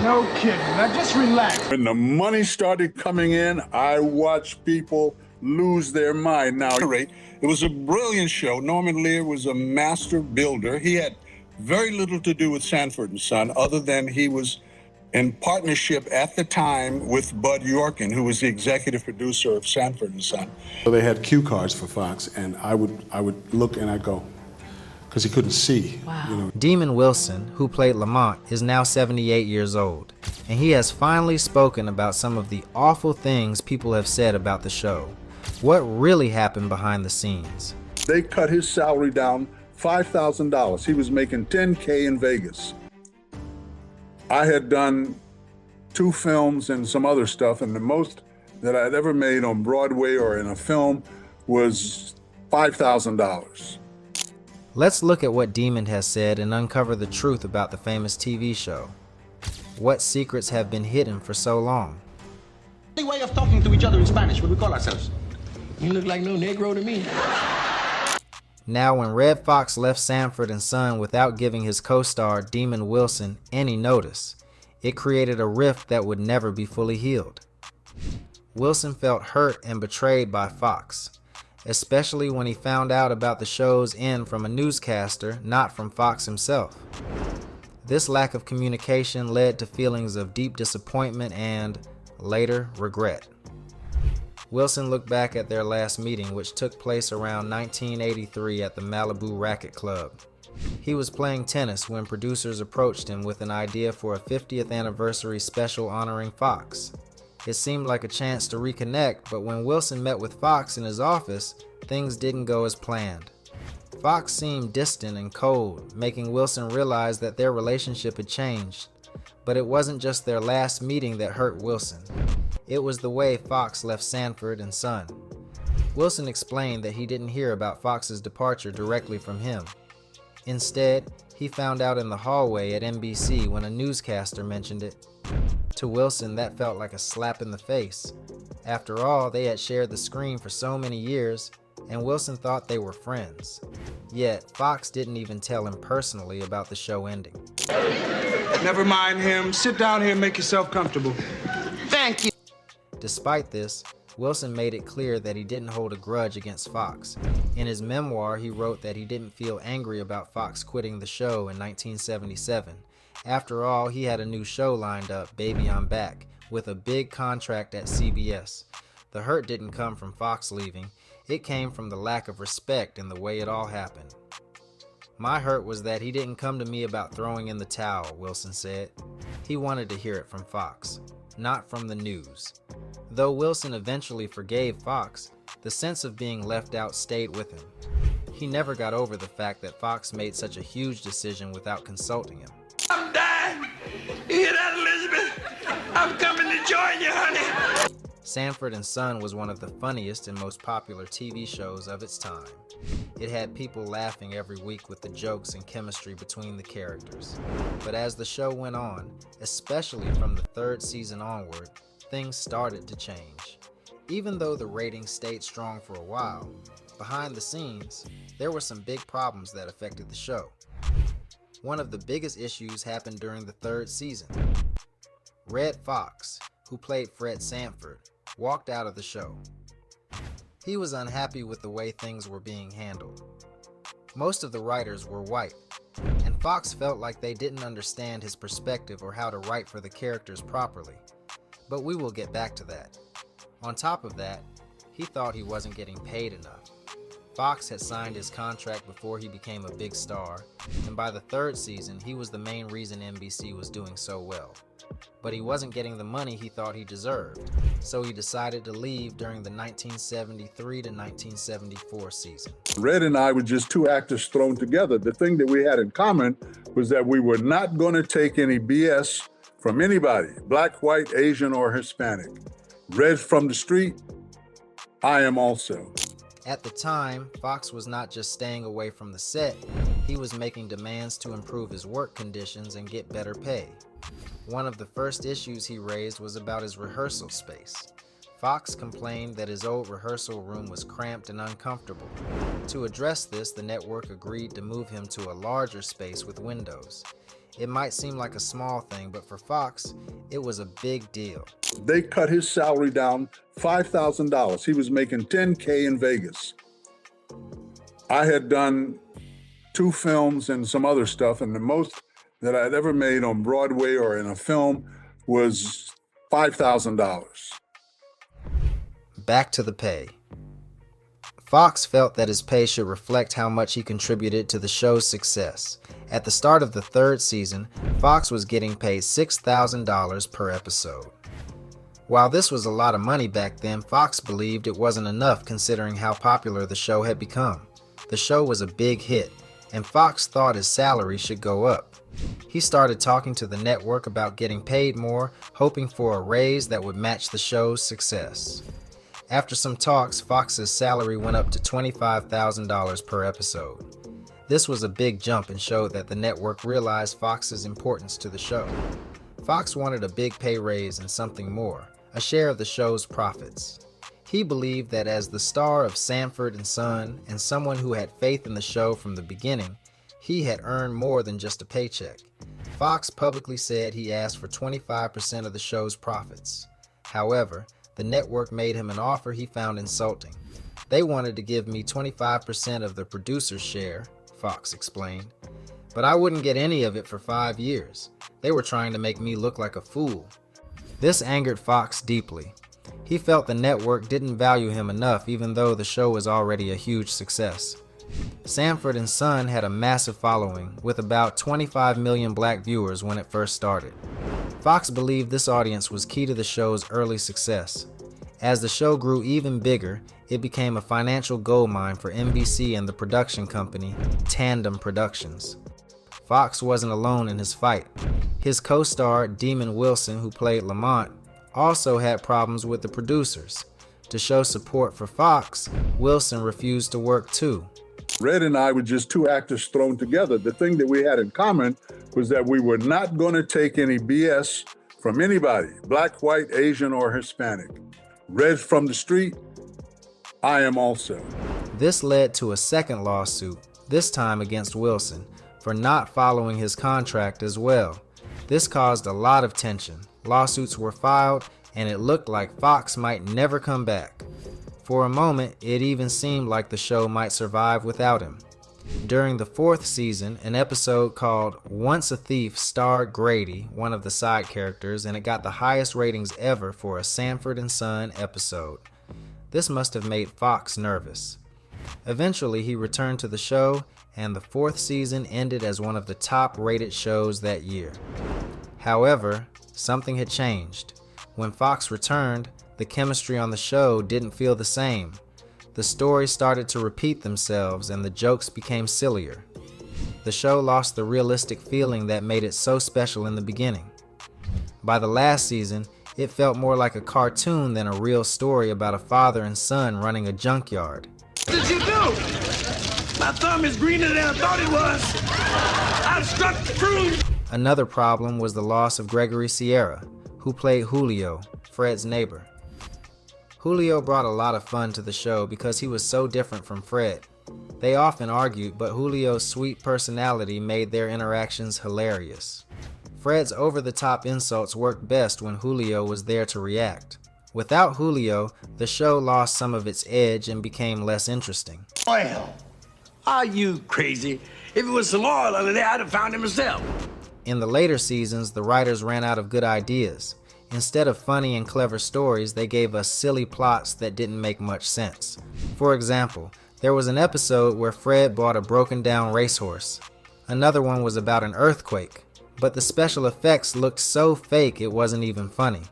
No kidding. Now just relax. When the money started coming in, I watched people lose their mind. Now, it was a brilliant show. Norman Lear was a master builder. He had very little to do with Sanford and Son, other than he was in partnership at the time with Bud Yorkin, who was the executive producer of Sanford and Son. So they had cue cards for Foxx, and I would look and I'd go, because he couldn't see. Wow. You know. Demon Wilson, who played Lamont, is now 78 years old, and he has finally spoken about some of the awful things people have said about the show. What really happened behind the scenes? They cut his salary down $5,000. He was making $10K in Vegas. I had done 2 films and some other stuff, and the most that I'd ever made on Broadway or in a film was $5,000. Let's look at what Demon has said and uncover the truth about the famous TV show. What secrets have been hidden for so long? The way of talking to each other in Spanish, what do we call ourselves? You look like no Negro to me. Now, when Red Fox left Sanford and Son without giving his co-star Demon Wilson any notice, it created a rift that would never be fully healed. Wilson felt hurt and betrayed by Foxx, especially when he found out about the show's end from a newscaster, not from Foxx himself. This lack of communication led to feelings of deep disappointment and, later, regret. Wilson looked back at their last meeting, which took place around 1983 at the Malibu Racquet Club. He was playing tennis when producers approached him with an idea for a 50th anniversary special honoring Foxx. It seemed like a chance to reconnect, but when Wilson met with Foxx in his office, things didn't go as planned. Foxx seemed distant and cold, making Wilson realize that their relationship had changed. But it wasn't just their last meeting that hurt Wilson. It was the way Foxx left Sanford and Son. Wilson explained that he didn't hear about Foxx's departure directly from him. Instead, he found out in the hallway at NBC when a newscaster mentioned it. To Wilson, that felt like a slap in the face. After all, they had shared the screen for so many years, and Wilson thought they were friends. Yet, Foxx didn't even tell him personally about the show ending. Never mind him. Sit down here and make yourself comfortable. Thank you. Despite this, Wilson made it clear that he didn't hold a grudge against Foxx. In his memoir, he wrote that he didn't feel angry about Foxx quitting the show in 1977. After all, he had a new show lined up, Baby I'm Back, with a big contract at CBS. The hurt didn't come from Foxx leaving. It came from the lack of respect in the way it all happened. My hurt was that he didn't come to me about throwing in the towel, Wilson said. He wanted to hear it from Foxx, not from the news. Though Wilson eventually forgave Foxx, the sense of being left out stayed with him. He never got over the fact that Foxx made such a huge decision without consulting him. I'm dying. You hear that, Elizabeth? I'm coming to join you, honey. Sanford and Son was one of the funniest and most popular TV shows of its time. It had people laughing every week with the jokes and chemistry between the characters. But as the show went on, especially from the 3rd season onward, things started to change. Even though the ratings stayed strong for a while, behind the scenes, there were some big problems that affected the show. One of the biggest issues happened during the 3rd season. Red Fox, who played Fred Sanford, walked out of the show. He was unhappy with the way things were being handled. Most of the writers were white, and Foxx felt like they didn't understand his perspective or how to write for the characters properly. But we will get back to that. On top of that, he thought he wasn't getting paid enough. Foxx had signed his contract before he became a big star, and by the 3rd season, he was the main reason NBC was doing so well. But he wasn't getting the money he thought he deserved, so he decided to leave during the 1973 to 1974 season. Red and I were just 2 actors thrown together. The thing that we had in common was that we were not going to take any BS from anybody, black, white, Asian, or Hispanic. Red from the street, I am also. At the time, Foxx was not just staying away from the set, he was making demands to improve his work conditions and get better pay. One of the first issues he raised was about his rehearsal space. Foxx complained that his old rehearsal room was cramped and uncomfortable. To address this, the network agreed to move him to a larger space with windows. It might seem like a small thing, but for Foxx, it was a big deal. They cut his salary down $5,000. He was making $10K in Vegas. I had done 2 films and some other stuff, and the most that I'd ever made on Broadway or in a film was $5,000. Back to the pay. Foxx felt that his pay should reflect how much he contributed to the show's success. At the start of the 3rd season, Foxx was getting paid $6,000 per episode. While this was a lot of money back then, Foxx believed it wasn't enough considering how popular the show had become. The show was a big hit, and Foxx thought his salary should go up. He started talking to the network about getting paid more, hoping for a raise that would match the show's success. After some talks, Foxx's salary went up to $25,000 per episode. This was a big jump and showed that the network realized Foxx's importance to the show. Foxx wanted a big pay raise and something more, a share of the show's profits. He believed that as the star of Sanford and Son and someone who had faith in the show from the beginning, he had earned more than just a paycheck. Foxx publicly said he asked for 25% of the show's profits. However, the network made him an offer he found insulting. They wanted to give me 25% of the producer's share, Foxx explained, but I wouldn't get any of it for 5 years. They were trying to make me look like a fool. This angered Foxx deeply. He felt the network didn't value him enough even though the show was already a huge success. Sanford and Son had a massive following with about 25 million black viewers when it first started. Foxx believed this audience was key to the show's early success. As the show grew even bigger, it became a financial goldmine for NBC and the production company, Tandem Productions. Foxx wasn't alone in his fight. His co-star, Demon Wilson, who played Lamont, also had problems with the producers. To show support for Foxx, Wilson refused to work too. Red and I were just 2 actors thrown together. The thing that we had in common was that we were not going to take any BS from anybody, black, white, Asian, or Hispanic. Red from the street, I am also. This led to a second lawsuit, this time against Wilson, for not following his contract as well. This caused a lot of tension. Lawsuits were filed, and it looked like Foxx might never come back. For a moment, it even seemed like the show might survive without him. During the 4th season, an episode called Once a Thief starred Grady, one of the side characters, and it got the highest ratings ever for a Sanford and Son episode. This must have made Foxx nervous. Eventually, he returned to the show, and the 4th season ended as one of the top-rated shows that year. However, something had changed. When Foxx returned, the chemistry on the show didn't feel the same. The stories started to repeat themselves and the jokes became sillier. The show lost the realistic feeling that made it so special in the beginning. By the last season, it felt more like a cartoon than a real story about a father and son running a junkyard. What did you do? My thumb is greener than I thought it was. I struck the fruit. Another problem was the loss of Gregory Sierra, who played Julio, Fred's neighbor. Julio brought a lot of fun to the show because he was so different from Fred. They often argued, but Julio's sweet personality made their interactions hilarious. Fred's over-the-top insults worked best when Julio was there to react. Without Julio, the show lost some of its edge and became less interesting. Oil. Are you crazy? If it was some oil under there, I'd have found it myself. In the later seasons, the writers ran out of good ideas. Instead of funny and clever stories, they gave us silly plots that didn't make much sense. For example, there was an episode where Fred bought a broken-down racehorse. Another one was about an earthquake, but the special effects looked so fake it wasn't even funny.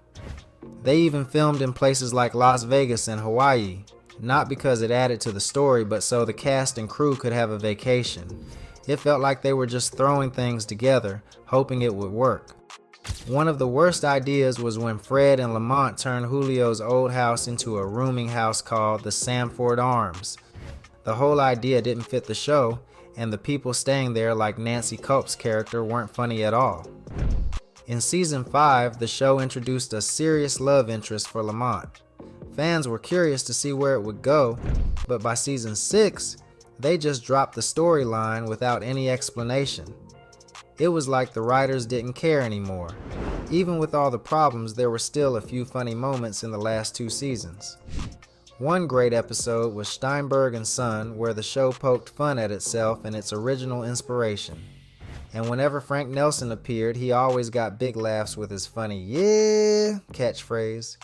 They even filmed in places like Las Vegas and Hawaii, not because it added to the story, but so the cast and crew could have a vacation. It felt like they were just throwing things together, hoping it would work. One of the worst ideas was when Fred and Lamont turned Julio's old house into a rooming house called the Sanford Arms. The whole idea didn't fit the show, and the people staying there, like Nancy Culp's character, weren't funny at all. In season 5, the show introduced a serious love interest for Lamont. Fans were curious to see where it would go, but by season 6, they just dropped the storyline without any explanation. It was like the writers didn't care anymore. Even with all the problems, there were still a few funny moments in the last 2 seasons. One great episode was Steinberg and Son, where the show poked fun at itself and its original inspiration. And whenever Frank Nelson appeared, he always got big laughs with his funny "yeah" catchphrase.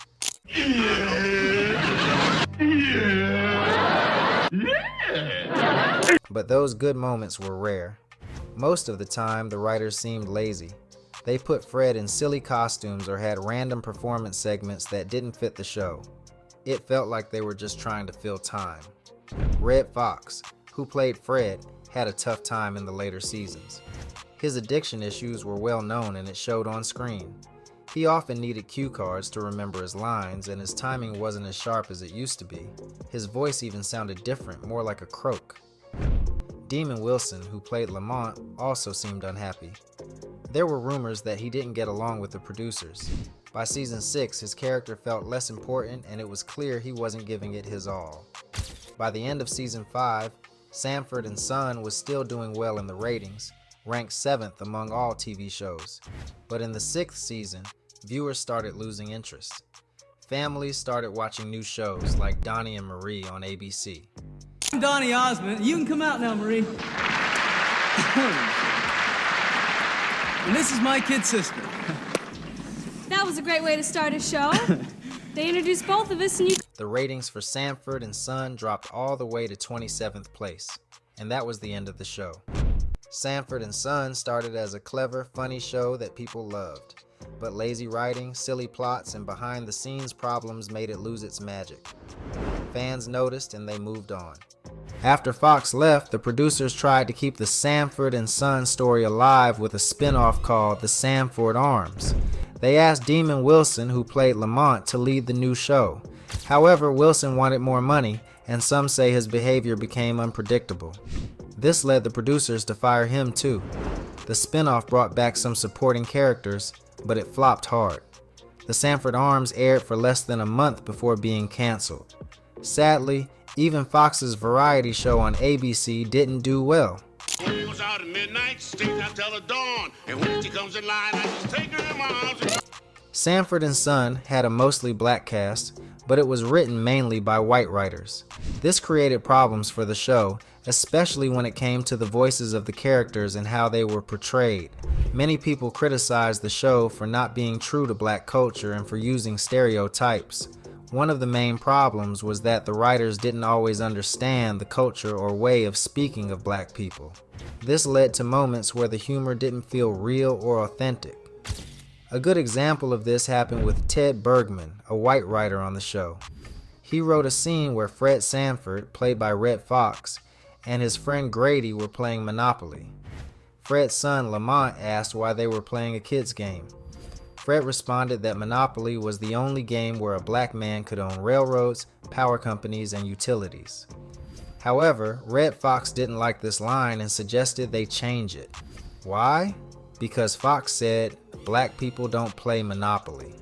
But those good moments were rare. Most of the time, the writers seemed lazy. They put Fred in silly costumes or had random performance segments that didn't fit the show. It felt like they were just trying to fill time. Redd Foxx, who played Fred, had a tough time in the later seasons. His addiction issues were well known and it showed on screen. He often needed cue cards to remember his lines, and his timing wasn't as sharp as it used to be. His voice even sounded different, more like a croak. Demon Wilson, who played Lamont, also seemed unhappy. There were rumors that he didn't get along with the producers. By season 6, his character felt less important and it was clear he wasn't giving it his all. By the end of season 5, Sanford and Son was still doing well in the ratings, ranked 7th among all TV shows. But in the 6th season, viewers started losing interest. Families started watching new shows like Donnie and Marie on ABC. I'm Donnie Osmond. You can come out now, Marie. And this is my kid sister. That was a great way to start a show. They introduced both of us and you... The ratings for Sanford and Son dropped all the way to 27th place, and that was the end of the show. Sanford and Son started as a clever, funny show that people loved, but lazy writing, silly plots, and behind-the-scenes problems made it lose its magic. Fans noticed and they moved on. After Fox left, the producers tried to keep the Sanford and Son story alive with a spin-off called The Sanford Arms. They asked Demon Wilson, who played Lamont, to lead the new show. However, Wilson wanted more money, and some say his behavior became unpredictable. This led the producers to fire him too. The spin-off brought back some supporting characters, but it flopped hard. The Sanford Arms aired for less than a month before being canceled. Sadly, even Fox's variety show on ABC didn't do well. When goes out at midnight, stays out till the dawn. And when she comes in line, I just take her in my arms. Sanford and Son had a mostly black cast, but it was written mainly by white writers. This created problems for the show, especially when it came to the voices of the characters and how they were portrayed. Many people criticized the show for not being true to black culture and for using stereotypes. One of the main problems was that the writers didn't always understand the culture or way of speaking of black people. This led to moments where the humor didn't feel real or authentic. A good example of this happened with Ted Bergman, a white writer on the show. He wrote a scene where Fred Sanford, played by Redd Foxx, and his friend Grady were playing Monopoly. Fred's son Lamont asked why they were playing a kid's game. Fred responded that Monopoly was the only game where a black man could own railroads, power companies, and utilities. However, Redd Foxx didn't like this line and suggested they change it. Why? Because Foxx said, "Black people don't play Monopoly."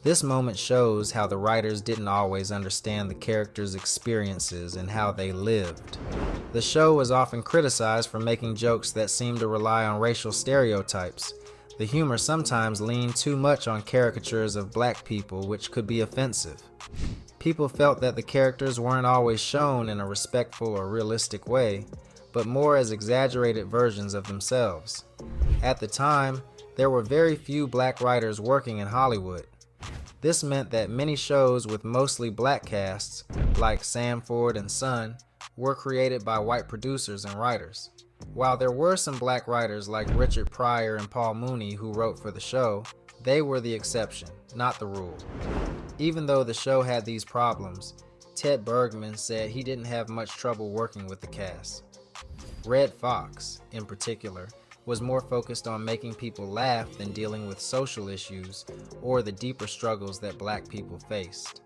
This moment shows how the writers didn't always understand the characters' experiences and how they lived. The show was often criticized for making jokes that seemed to rely on racial stereotypes. The humor sometimes leaned too much on caricatures of black people, which could be offensive. People felt that the characters weren't always shown in a respectful or realistic way, but more as exaggerated versions of themselves. At the time, there were very few black writers working in Hollywood. This meant that many shows with mostly black casts, like Sanford and Son, were created by white producers and writers. While there were some black writers like Richard Pryor and Paul Mooney who wrote for the show, they were the exception, not the rule. Even though the show had these problems, Ted Bergman said he didn't have much trouble working with the cast. Redd Foxx, in particular, was more focused on making people laugh than dealing with social issues or the deeper struggles that black people faced.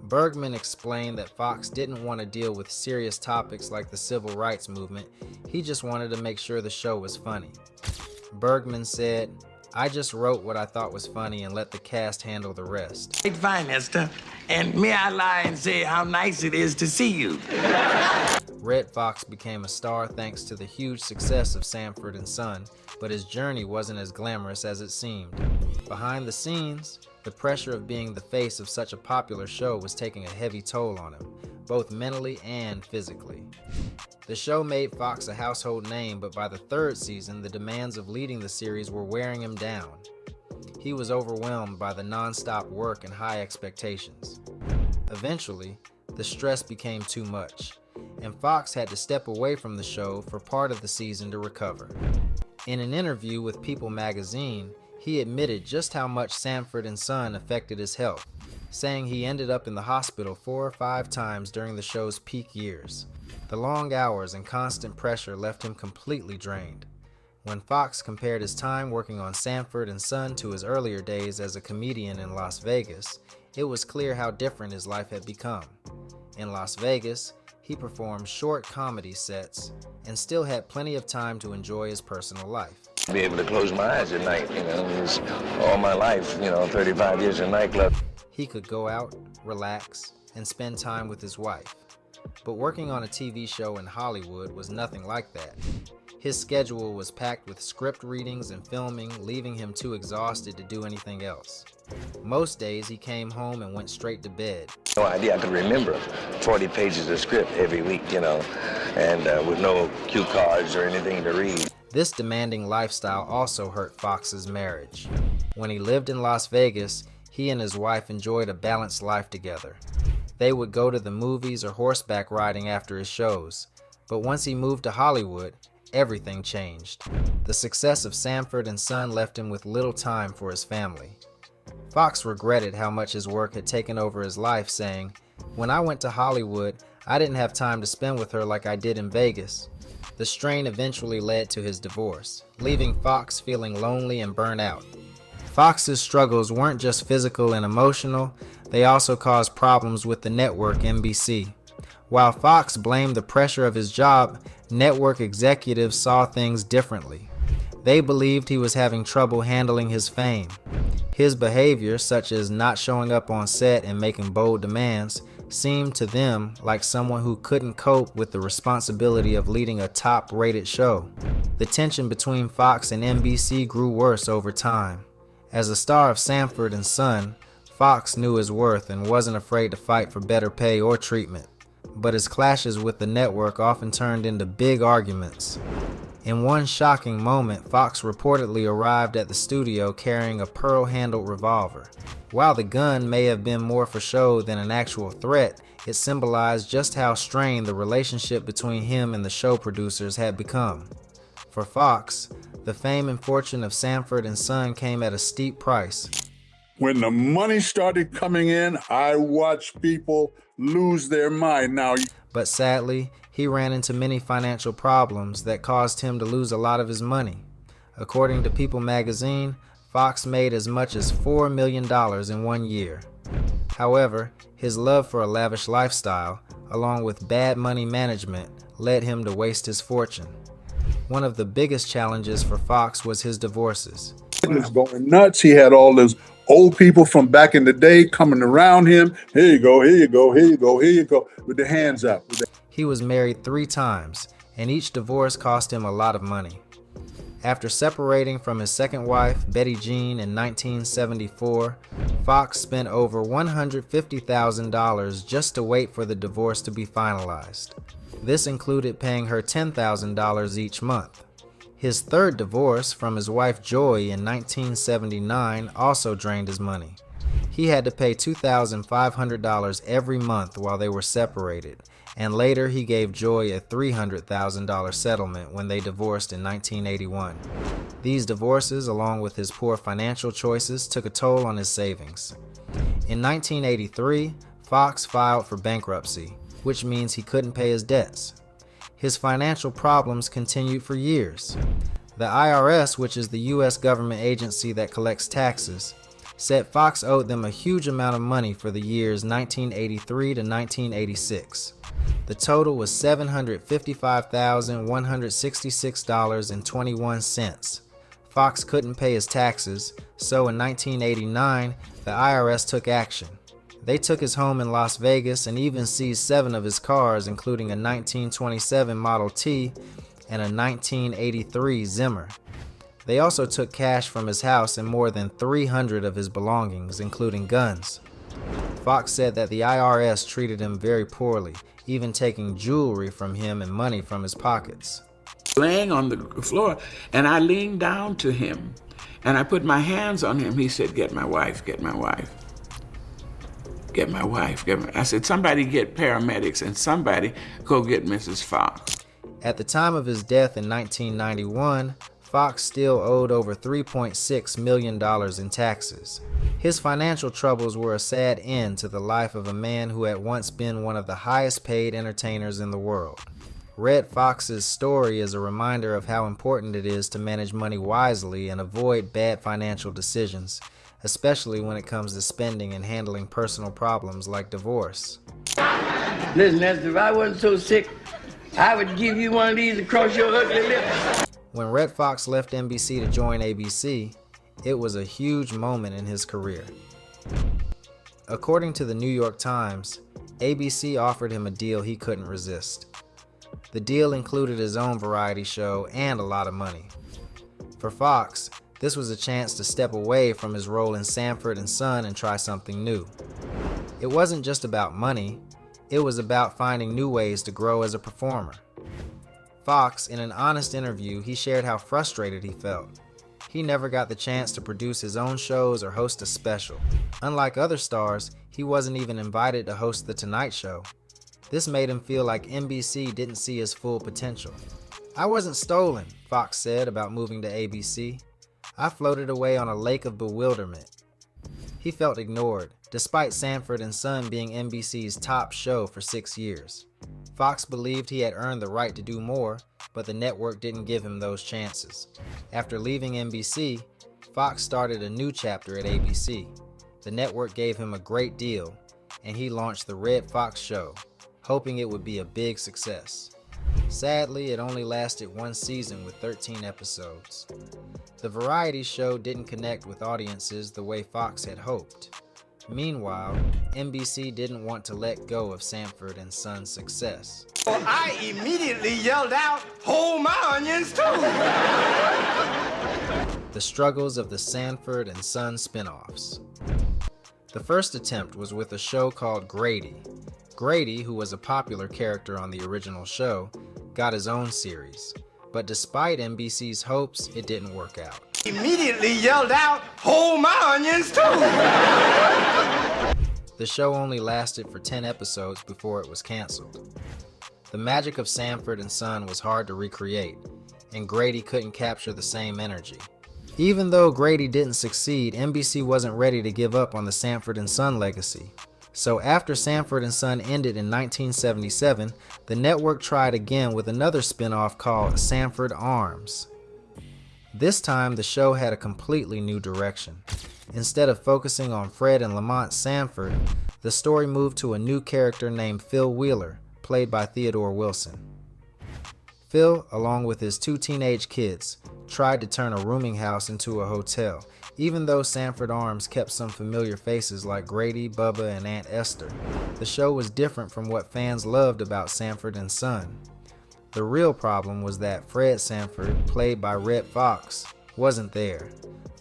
Bergman explained that Foxx didn't want to deal with serious topics like the civil rights movement, he just wanted to make sure the show was funny. Bergman said, "I just wrote what I thought was funny and let the cast handle the rest." Fine, Esther. And may I lie and say how nice it is to see you? Red Fox became a star thanks to the huge success of Sanford and Son, but his journey wasn't as glamorous as it seemed. Behind the scenes, the pressure of being the face of such a popular show was taking a heavy toll on him, both mentally and physically. The show made Foxx a household name, but by the third season, the demands of leading the series were wearing him down. He was overwhelmed by the non-stop work and high expectations. Eventually, the stress became too much, and Foxx had to step away from the show for part of the season to recover. In an interview with People magazine, he admitted just how much Sanford and Son affected his health, saying he ended up in the hospital 4 or 5 times during the show's peak years. The long hours and constant pressure left him completely drained. When Foxx compared his time working on Sanford and Son to his earlier days as a comedian in Las Vegas, it was clear how different his life had become. In Las Vegas, he performed short comedy sets and still had plenty of time to enjoy his personal life. Be able to close my eyes at night, it's all my life, 35 years in nightclub. He could go out, relax, and spend time with his wife. But working on a TV show in Hollywood was nothing like that. His schedule was packed with script readings and filming, leaving him too exhausted to do anything else. Most days he came home and went straight to bed. No idea I could remember 40 pages of script every week, and with no cue cards or anything to read. This demanding lifestyle also hurt Foxx's marriage. When he lived in Las Vegas, he and his wife enjoyed a balanced life together. They would go to the movies or horseback riding after his shows. But once he moved to Hollywood, everything changed. The success of Sanford and Son left him with little time for his family. Foxx regretted how much his work had taken over his life, saying, "When I went to Hollywood, I didn't have time to spend with her like I did in Vegas." The strain eventually led to his divorce, leaving Foxx feeling lonely and burnt out. Foxx's struggles weren't just physical and emotional, they also caused problems with the network NBC. While Foxx blamed the pressure of his job, network executives saw things differently. They believed he was having trouble handling his fame. His behavior, such as not showing up on set and making bold demands, seemed to them like someone who couldn't cope with the responsibility of leading a top-rated show. The tension between Foxx and NBC grew worse over time. As a star of Sanford and Son, Foxx knew his worth and wasn't afraid to fight for better pay or treatment. But his clashes with the network often turned into big arguments. In one shocking moment, Foxx reportedly arrived at the studio carrying a pearl-handled revolver. While the gun may have been more for show than an actual threat, it symbolized just how strained the relationship between him and the show producers had become. For Foxx, the fame and fortune of Sanford and Son came at a steep price. When the money started coming in, I watched people lose their mind. Now, but sadly, he ran into many financial problems that caused him to lose a lot of his money. According to People magazine, Foxx made as much as $4 million in 1 year. However, his love for a lavish lifestyle, along with bad money management, led him to waste his fortune. One of the biggest challenges for Foxx was his divorces. He was going nuts. He had all those old people from back in the day coming around him. Here you go, here you go, here you go, here you go, with their hands up. He was married 3 times, and each divorce cost him a lot of money. After separating from his second wife, Betty Jean, in 1974, Foxx spent over $150,000 just to wait for the divorce to be finalized. This included paying her $10,000 each month. His third divorce from his wife Joy in 1979 also drained his money. He had to pay $2,500 every month while they were separated, and later he gave Joy a $300,000 settlement when they divorced in 1981. These divorces, along with his poor financial choices, took a toll on his savings. In 1983, Foxx filed for bankruptcy, which means he couldn't pay his debts. His financial problems continued for years. The IRS, which is the U.S. government agency that collects taxes, said Foxx owed them a huge amount of money for the years 1983 to 1986. The total was $755,166.21. Foxx couldn't pay his taxes, so in 1989, the IRS took action. They took his home in Las Vegas and even seized 7 of his cars, including a 1927 Model T and a 1983 Zimmer. They also took cash from his house and more than 300 of his belongings, including guns. Foxx said that the IRS treated him very poorly, even taking jewelry from him and money from his pockets. Laying on the floor, and I leaned down to him, and I put my hands on him. He said, "Get my wife, get my wife. Get my wife, get my..." I said, "Somebody get paramedics and somebody go get Mrs. Foxx." At the time of his death in 1991, Foxx still owed over $3.6 million in taxes. His financial troubles were a sad end to the life of a man who had once been one of the highest paid entertainers in the world. Redd Foxx's story is a reminder of how important it is to manage money wisely and avoid bad financial decisions, especially when it comes to spending and handling personal problems like divorce. Listen, Esther, if I wasn't so sick, I would give you one of these across your ugly lips. When Redd Foxx left NBC to join ABC, it was a huge moment in his career. According to the New York Times, ABC offered him a deal he couldn't resist. The deal included his own variety show and a lot of money. For Foxx, this was a chance to step away from his role in Sanford and Son and try something new. It wasn't just about money, it was about finding new ways to grow as a performer. Foxx, in an honest interview, he shared how frustrated he felt. He never got the chance to produce his own shows or host a special. Unlike other stars, he wasn't even invited to host The Tonight Show. This made him feel like NBC didn't see his full potential. "I wasn't stolen," Foxx said about moving to ABC. "I floated away on a lake of bewilderment." He felt ignored, despite Sanford and Son being NBC's top show for 6 years. Foxx believed he had earned the right to do more, but the network didn't give him those chances. After leaving NBC, Foxx started a new chapter at ABC. The network gave him a great deal, and he launched The Redd Foxx Show, hoping it would be a big success. Sadly, it only lasted 1 season with 13 episodes. The variety show didn't connect with audiences the way Foxx had hoped. Meanwhile, NBC didn't want to let go of Sanford and Son's success. I immediately yelled out, "Hold my onions too!" The struggles of the Sanford and Son spinoffs. The first attempt was with a show called Grady. Grady, who was a popular character on the original show, got his own series. But despite NBC's hopes, it didn't work out. Immediately yelled out, "Hold my onions too!" The show only lasted for 10 episodes before it was canceled. The magic of Sanford and Son was hard to recreate, and Grady couldn't capture the same energy. Even though Grady didn't succeed, NBC wasn't ready to give up on the Sanford and Son legacy. So after Sanford and Son ended in 1977, the network tried again with another spin-off called Sanford Arms. This time, the show had a completely new direction. Instead of focusing on Fred and Lamont Sanford, the story moved to a new character named Phil Wheeler, played by Theodore Wilson. Phil, along with his 2 teenage kids, tried to turn a rooming house into a hotel, even though Sanford Arms kept some familiar faces like Grady, Bubba, and Aunt Esther. The show was different from what fans loved about Sanford and Son. The real problem was that Fred Sanford, played by Redd Foxx, wasn't there.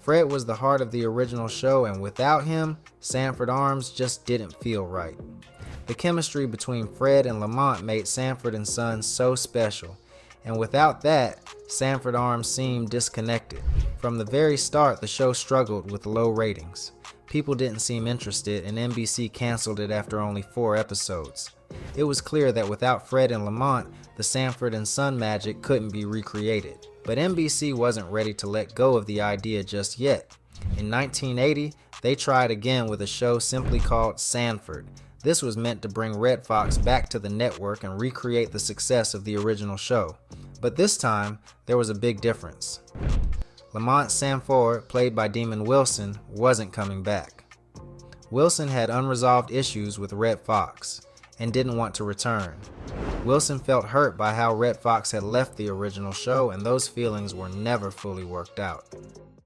Fred was the heart of the original show, and without him, Sanford Arms just didn't feel right. The chemistry between Fred and Lamont made Sanford and Son so special, and without that, Sanford Arms seemed disconnected. From the very start, the show struggled with low ratings. People didn't seem interested, and NBC canceled it after only 4 episodes. It was clear that without Fred and Lamont, the Sanford and Son magic couldn't be recreated. But NBC wasn't ready to let go of the idea just yet. In 1980, they tried again with a show simply called Sanford. This was meant to bring Redd Foxx back to the network and recreate the success of the original show. But this time, there was a big difference. Lamont Sanford, played by Demon Wilson, wasn't coming back. Wilson had unresolved issues with Redd Foxx and didn't want to return. Wilson felt hurt by how Redd Foxx had left the original show, and those feelings were never fully worked out.